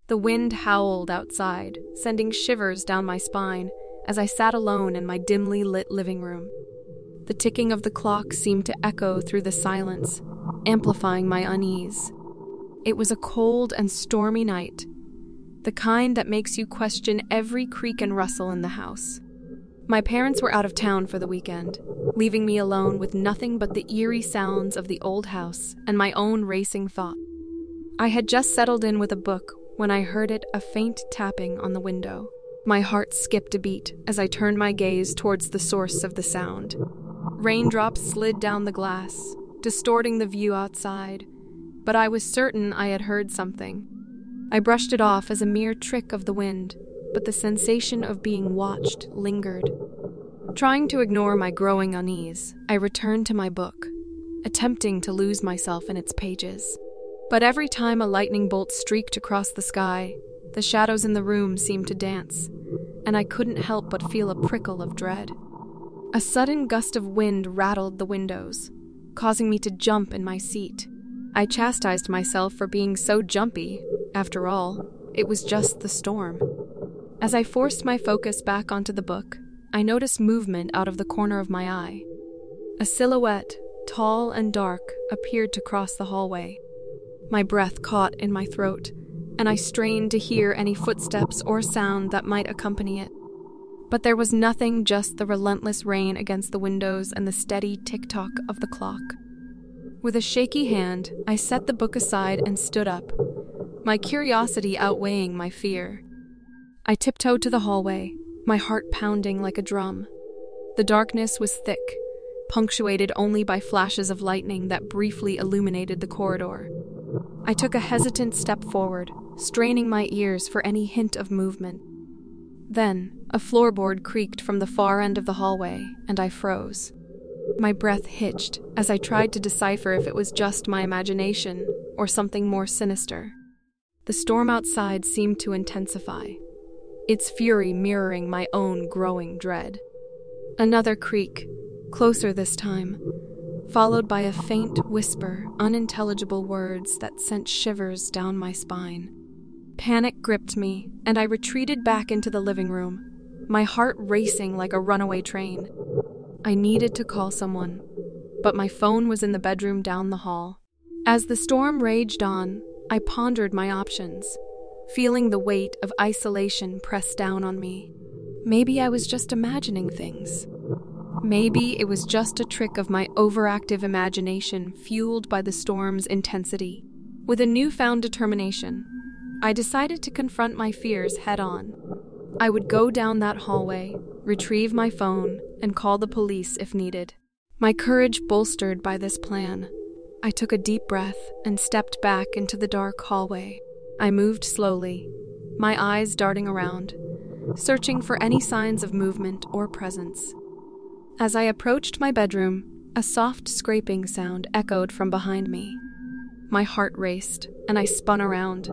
The wind howled outside, sending shivers down my spine as I sat alone in my dimly lit living room. The ticking of the clock seemed to echo through the silence, amplifying my unease. It was a cold and stormy night, the kind that makes you question every creak and rustle in the house. My parents were out of town for the weekend, leaving me alone with nothing but the eerie sounds of the old house and my own racing thoughts. I had just settled in with a book when I heard a faint tapping on the window. My heart skipped a beat as I turned my gaze towards the source of the sound. Raindrops slid down the glass, distorting the view outside, but I was certain I had heard something. I brushed it off as a mere trick of the wind, but the sensation of being watched lingered. Trying to ignore my growing unease, I returned to my book, attempting to lose myself in its pages. But every time a lightning bolt streaked across the sky, the shadows in the room seemed to dance, and I couldn't help but feel a prickle of dread. A sudden gust of wind rattled the windows, causing me to jump in my seat. I chastised myself for being so jumpy. After all, it was just the storm. As I forced my focus back onto the book, I noticed movement out of the corner of my eye. A silhouette, tall and dark, appeared to cross the hallway. My breath caught in my throat, and I strained to hear any footsteps or sound that might accompany it. But there was nothing, just the relentless rain against the windows and the steady tick-tock of the clock. With a shaky hand, I set the book aside and stood up, my curiosity outweighing my fear. I tiptoed to the hallway, my heart pounding like a drum. The darkness was thick, punctuated only by flashes of lightning that briefly illuminated the corridor. I took a hesitant step forward, straining my ears for any hint of movement. Then, a floorboard creaked from the far end of the hallway, and I froze. My breath hitched as I tried to decipher if it was just my imagination or something more sinister. The storm outside seemed to intensify, its fury mirroring my own growing dread. Another creak, closer this time, followed by a faint whisper, unintelligible words that sent shivers down my spine. Panic gripped me, and I retreated back into the living room, my heart racing like a runaway train. I needed to call someone, but my phone was in the bedroom down the hall. As the storm raged on, I pondered my options, feeling the weight of isolation press down on me. Maybe I was just imagining things. Maybe it was just a trick of my overactive imagination fueled by the storm's intensity. With a newfound determination, I decided to confront my fears head-on. I would go down that hallway, retrieve my phone, and call the police if needed. My courage bolstered by this plan, I took a deep breath and stepped back into the dark hallway. I moved slowly, my eyes darting around, searching for any signs of movement or presence. As I approached my bedroom, a soft scraping sound echoed from behind me. My heart raced, and I spun around,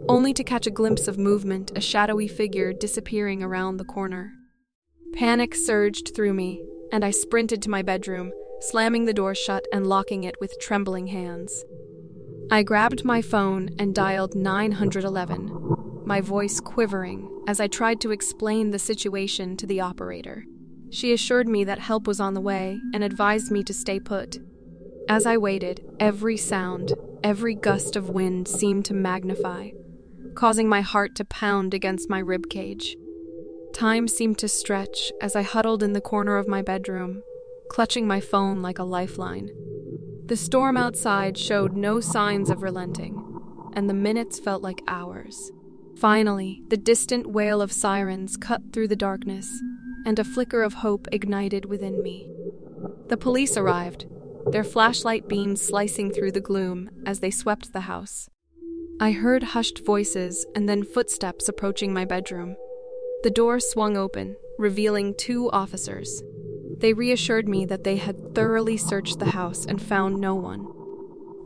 only to catch a glimpse of movement, a shadowy figure disappearing around the corner. Panic surged through me, and I sprinted to my bedroom, slamming the door shut and locking it with trembling hands. I grabbed my phone and dialed 911, my voice quivering as I tried to explain the situation to the operator. She assured me that help was on the way and advised me to stay put. As I waited, every sound, every gust of wind seemed to magnify, causing my heart to pound against my ribcage. Time seemed to stretch as I huddled in the corner of my bedroom, clutching my phone like a lifeline. The storm outside showed no signs of relenting, and the minutes felt like hours. Finally, the distant wail of sirens cut through the darkness, and a flicker of hope ignited within me. The police arrived, their flashlight beams slicing through the gloom as they swept the house. I heard hushed voices and then footsteps approaching my bedroom. The door swung open, revealing 2 officers. They reassured me that they had thoroughly searched the house and found no one.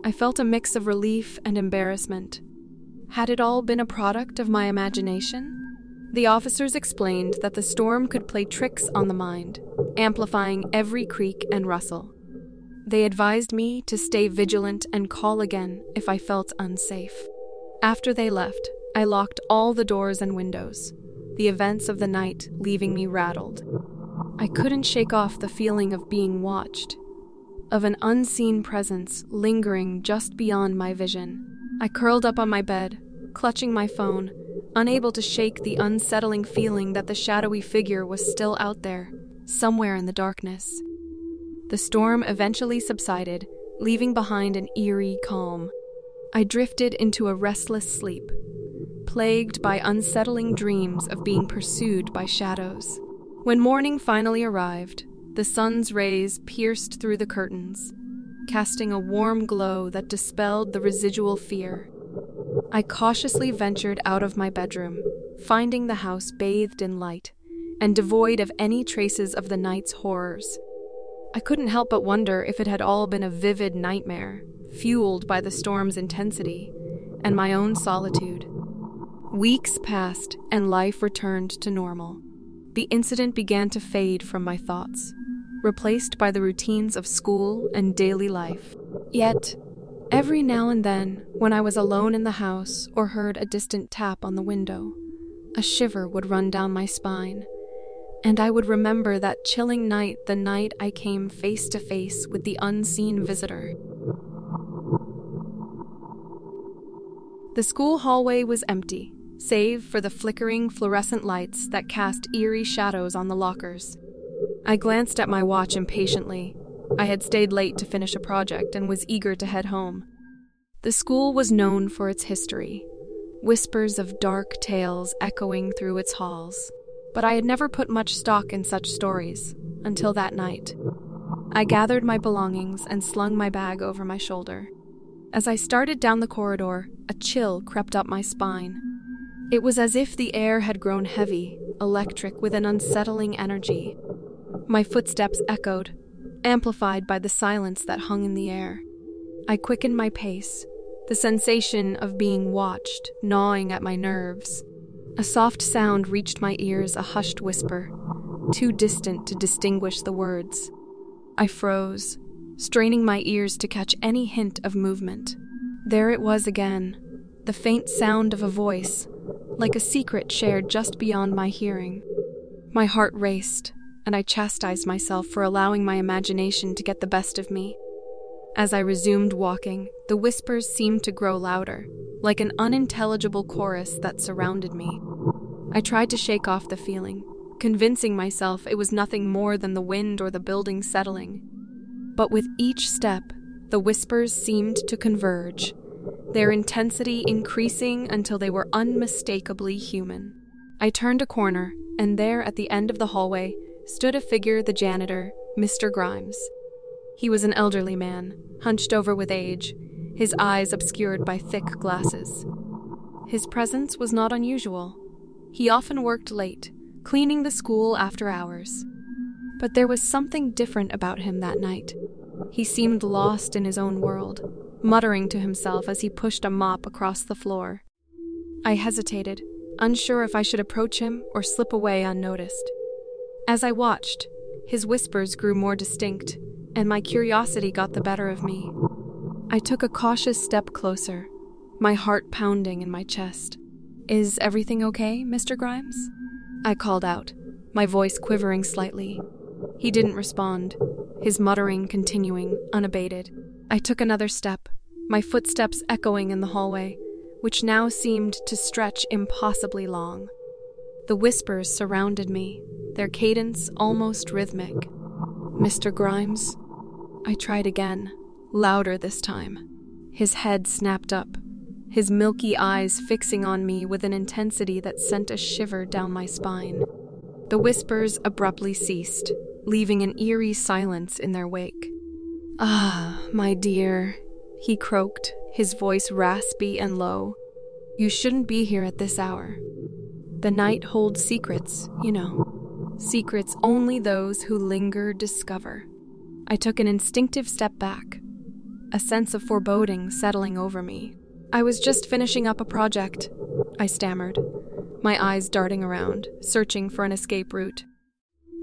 I felt a mix of relief and embarrassment. Had it all been a product of my imagination? The officers explained that the storm could play tricks on the mind, amplifying every creak and rustle. They advised me to stay vigilant and call again if I felt unsafe. After they left, I locked all the doors and windows, the events of the night leaving me rattled. I couldn't shake off the feeling of being watched, of an unseen presence lingering just beyond my vision. I curled up on my bed, clutching my phone, unable to shake the unsettling feeling that the shadowy figure was still out there, somewhere in the darkness. The storm eventually subsided, leaving behind an eerie calm. I drifted into a restless sleep, plagued by unsettling dreams of being pursued by shadows. When morning finally arrived, the sun's rays pierced through the curtains, casting a warm glow that dispelled the residual fear. I cautiously ventured out of my bedroom, finding the house bathed in light and devoid of any traces of the night's horrors. I couldn't help but wonder if it had all been a vivid nightmare, fueled by the storm's intensity and my own solitude. Weeks passed, and life returned to normal. The incident began to fade from my thoughts, replaced by the routines of school and daily life. Yet, every now and then, when I was alone in the house or heard a distant tap on the window, a shiver would run down my spine, and I would remember that chilling night, the night I came face to face with the unseen visitor. The school hallway was empty, save for the flickering fluorescent lights that cast eerie shadows on the lockers. I glanced at my watch impatiently. I had stayed late to finish a project and was eager to head home. The school was known for its history, whispers of dark tales echoing through its halls. But I had never put much stock in such stories until that night. I gathered my belongings and slung my bag over my shoulder. As I started down the corridor, a chill crept up my spine. It was as if the air had grown heavy, electric with an unsettling energy. My footsteps echoed, amplified by the silence that hung in the air. I quickened my pace, the sensation of being watched gnawing at my nerves. A soft sound reached my ears, a hushed whisper, too distant to distinguish the words. I froze, straining my ears to catch any hint of movement. There it was again, the faint sound of a voice, like a secret shared just beyond my hearing. My heart raced, and I chastised myself for allowing my imagination to get the best of me. As I resumed walking, the whispers seemed to grow louder, like an unintelligible chorus that surrounded me. I tried to shake off the feeling, convincing myself it was nothing more than the wind or the building settling. But with each step, the whispers seemed to converge, their intensity increasing until they were unmistakably human. I turned a corner, and there at the end of the hallway stood a figure, the janitor, Mr. Grimes. He was an elderly man, hunched over with age, his eyes obscured by thick glasses. His presence was not unusual. He often worked late, cleaning the school after hours. But there was something different about him that night. He seemed lost in his own world, muttering to himself as he pushed a mop across the floor. I hesitated, unsure if I should approach him or slip away unnoticed. As I watched, his whispers grew more distinct, and my curiosity got the better of me. I took a cautious step closer, my heart pounding in my chest. "Is everything okay, Mr. Grimes?" I called out, my voice quivering slightly. He didn't respond, his muttering continuing, unabated. I took another step, my footsteps echoing in the hallway, which now seemed to stretch impossibly long. The whispers surrounded me, their cadence almost rhythmic. "Mr. Grimes?" I tried again, louder this time. His head snapped up, his milky eyes fixing on me with an intensity that sent a shiver down my spine. The whispers abruptly ceased, leaving an eerie silence in their wake. "Ah, my dear," he croaked, his voice raspy and low. "You shouldn't be here at this hour. The night holds secrets, you know. Secrets only those who linger discover." I took an instinctive step back, a sense of foreboding settling over me. "I was just finishing up a project," I stammered, my eyes darting around, searching for an escape route.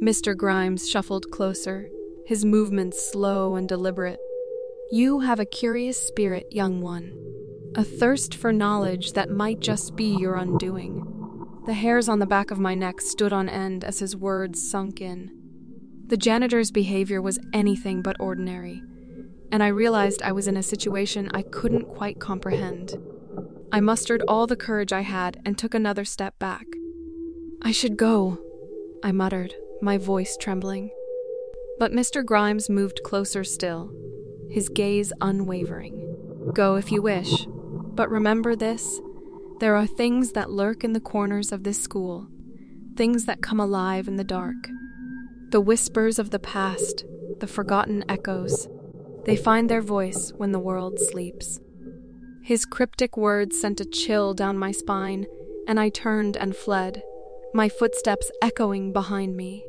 Mr. Grimes shuffled closer, his movements slow and deliberate. "You have a curious spirit, young one. a thirst for knowledge that might just be your undoing. The hairs on the back of my neck stood on end as his words sunk in. The janitor's behavior was anything but ordinary, and I realized I was in a situation I couldn't quite comprehend. I mustered all the courage I had and took another step back. "I should go," I muttered, my voice trembling. But Mr. Grimes moved closer still, his gaze unwavering. "Go if you wish, but remember this. There are things that lurk in the corners of this school, things that come alive in the dark. The whispers of the past, the forgotten echoes. They find their voice when the world sleeps." His cryptic words sent a chill down my spine, and I turned and fled, my footsteps echoing behind me.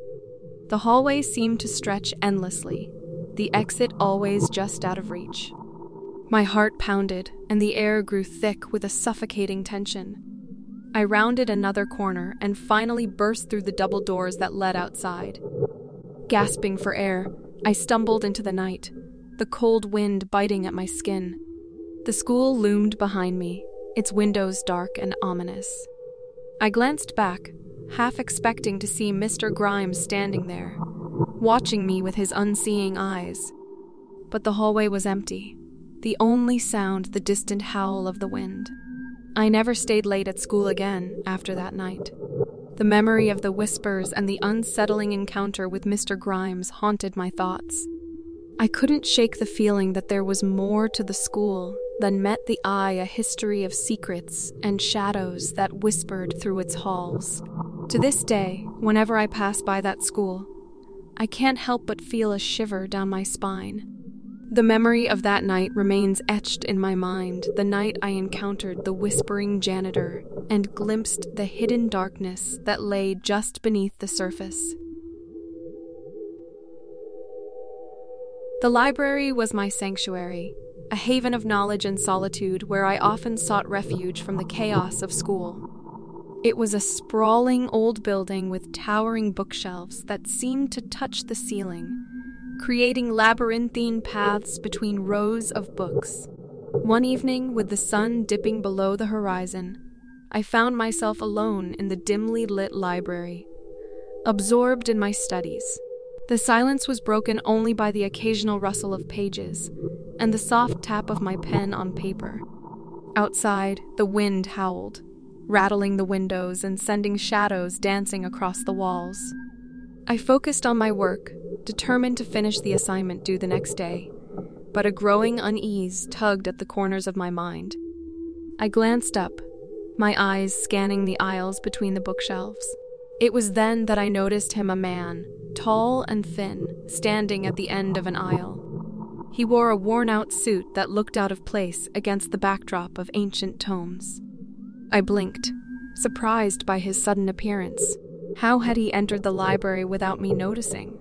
The hallway seemed to stretch endlessly, the exit always just out of reach. My heart pounded, and the air grew thick with a suffocating tension. I rounded another corner and finally burst through the double doors that led outside. Gasping for air, I stumbled into the night, the cold wind biting at my skin. The school loomed behind me, its windows dark and ominous. I glanced back, half expecting to see Mr. Grimes standing there, watching me with his unseeing eyes. But the hallway was empty, the only sound the distant howl of the wind. I never stayed late at school again after that night. The memory of the whispers and the unsettling encounter with Mr. Grimes haunted my thoughts. I couldn't shake the feeling that there was more to the school than met the eye a history of secrets and shadows that whispered through its halls. To this day, whenever I pass by that school, I can't help but feel a shiver down my spine. The memory of that night remains etched in my mind, the night I encountered the Whispering Janitor and glimpsed the hidden darkness that lay just beneath the surface. The library was my sanctuary, a haven of knowledge and solitude where I often sought refuge from the chaos of school. It was a sprawling old building with towering bookshelves that seemed to touch the ceiling, creating labyrinthine paths between rows of books. One evening, with the sun dipping below the horizon, I found myself alone in the dimly lit library, absorbed in my studies. The silence was broken only by the occasional rustle of pages and the soft tap of my pen on paper. Outside, the wind howled, rattling the windows and sending shadows dancing across the walls. I focused on my work, determined to finish the assignment due the next day, but a growing unease tugged at the corners of my mind. I glanced up, my eyes scanning the aisles between the bookshelves. It was then that I noticed him, a man, tall and thin, standing at the end of an aisle. He wore a worn-out suit that looked out of place against the backdrop of ancient tomes. I blinked, surprised by his sudden appearance. How had he entered the library without me noticing?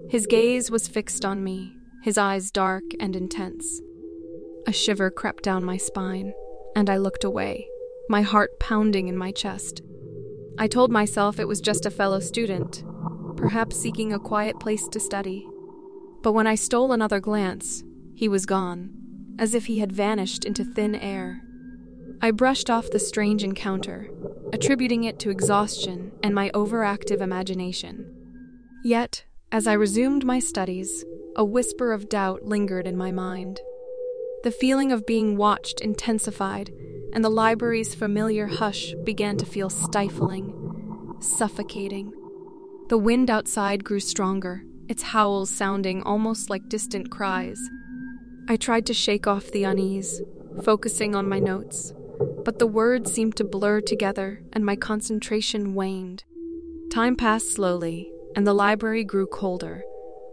His gaze was fixed on me, his eyes dark and intense. A shiver crept down my spine, and I looked away, my heart pounding in my chest. I told myself it was just a fellow student, perhaps seeking a quiet place to study. But when I stole another glance, he was gone, as if he had vanished into thin air. I brushed off the strange encounter, attributing it to exhaustion and my overactive imagination. Yet, as I resumed my studies, a whisper of doubt lingered in my mind. The feeling of being watched intensified, and the library's familiar hush began to feel stifling, suffocating. The wind outside grew stronger, its howls sounding almost like distant cries. I tried to shake off the unease, focusing on my notes, but the words seemed to blur together and my concentration waned. Time passed slowly, and the library grew colder,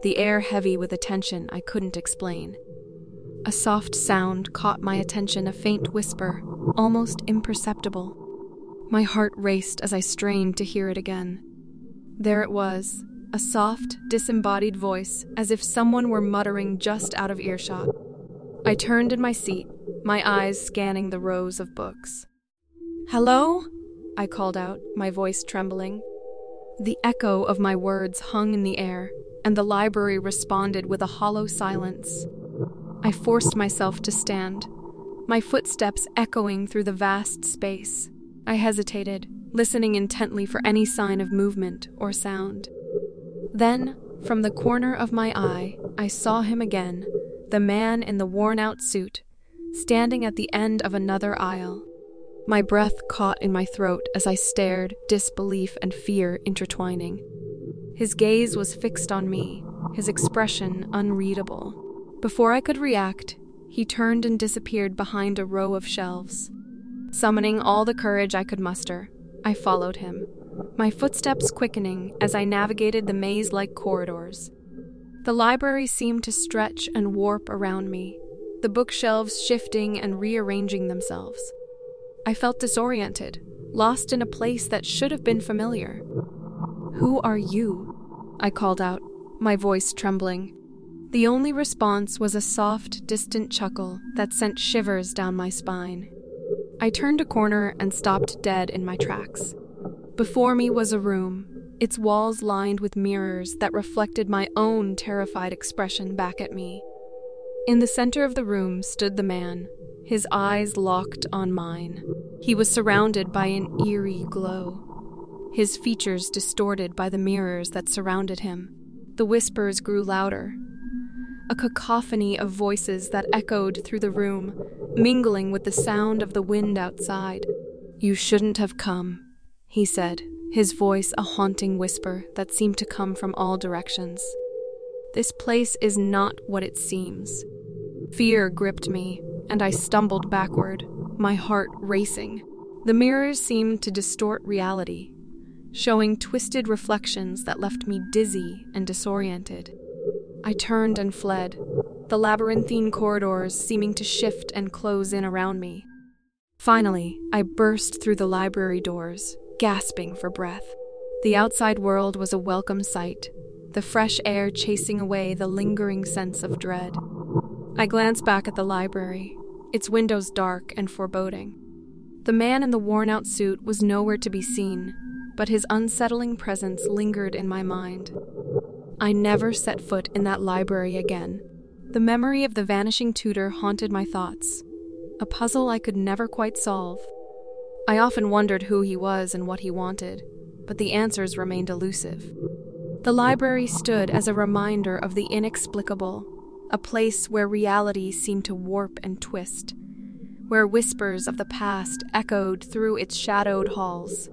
the air heavy with a tension I couldn't explain. A soft sound caught my attention, a faint whisper, almost imperceptible. My heart raced as I strained to hear it again. There it was, a soft, disembodied voice, as if someone were muttering just out of earshot. I turned in my seat, my eyes scanning the rows of books. "Hello?" I called out, my voice trembling. The echo of my words hung in the air, and the library responded with a hollow silence. I forced myself to stand, my footsteps echoing through the vast space. I hesitated, listening intently for any sign of movement or sound. Then, from the corner of my eye, I saw him again, the man in the worn-out suit, standing at the end of another aisle. My breath caught in my throat as I stared, disbelief and fear intertwining. His gaze was fixed on me, his expression unreadable. Before I could react, he turned and disappeared behind a row of shelves. Summoning all the courage I could muster, I followed him, my footsteps quickening as I navigated the maze-like corridors. The library seemed to stretch and warp around me, the bookshelves shifting and rearranging themselves. I felt disoriented, lost in a place that should have been familiar. "Who are you?" I called out, my voice trembling. The only response was a soft, distant chuckle that sent shivers down my spine. I turned a corner and stopped dead in my tracks. Before me was a room, its walls lined with mirrors that reflected my own terrified expression back at me. In the center of the room stood the man, his eyes locked on mine. He was surrounded by an eerie glow, his features distorted by the mirrors that surrounded him. The whispers grew louder, a cacophony of voices that echoed through the room, mingling with the sound of the wind outside. "You shouldn't have come," he said, his voice a haunting whisper that seemed to come from all directions. "This place is not what it seems." Fear gripped me, and I stumbled backward, my heart racing. The mirrors seemed to distort reality, showing twisted reflections that left me dizzy and disoriented. I turned and fled, the labyrinthine corridors seeming to shift and close in around me. Finally, I burst through the library doors, gasping for breath. The outside world was a welcome sight, the fresh air chasing away the lingering sense of dread. I glanced back at the library, its windows dark and foreboding. The man in the worn-out suit was nowhere to be seen, but his unsettling presence lingered in my mind. I never set foot in that library again. The memory of the Vanishing Tutor haunted my thoughts, a puzzle I could never quite solve. I often wondered who he was and what he wanted, but the answers remained elusive. The library stood as a reminder of the inexplicable, a place where reality seemed to warp and twist, where whispers of the past echoed through its shadowed halls.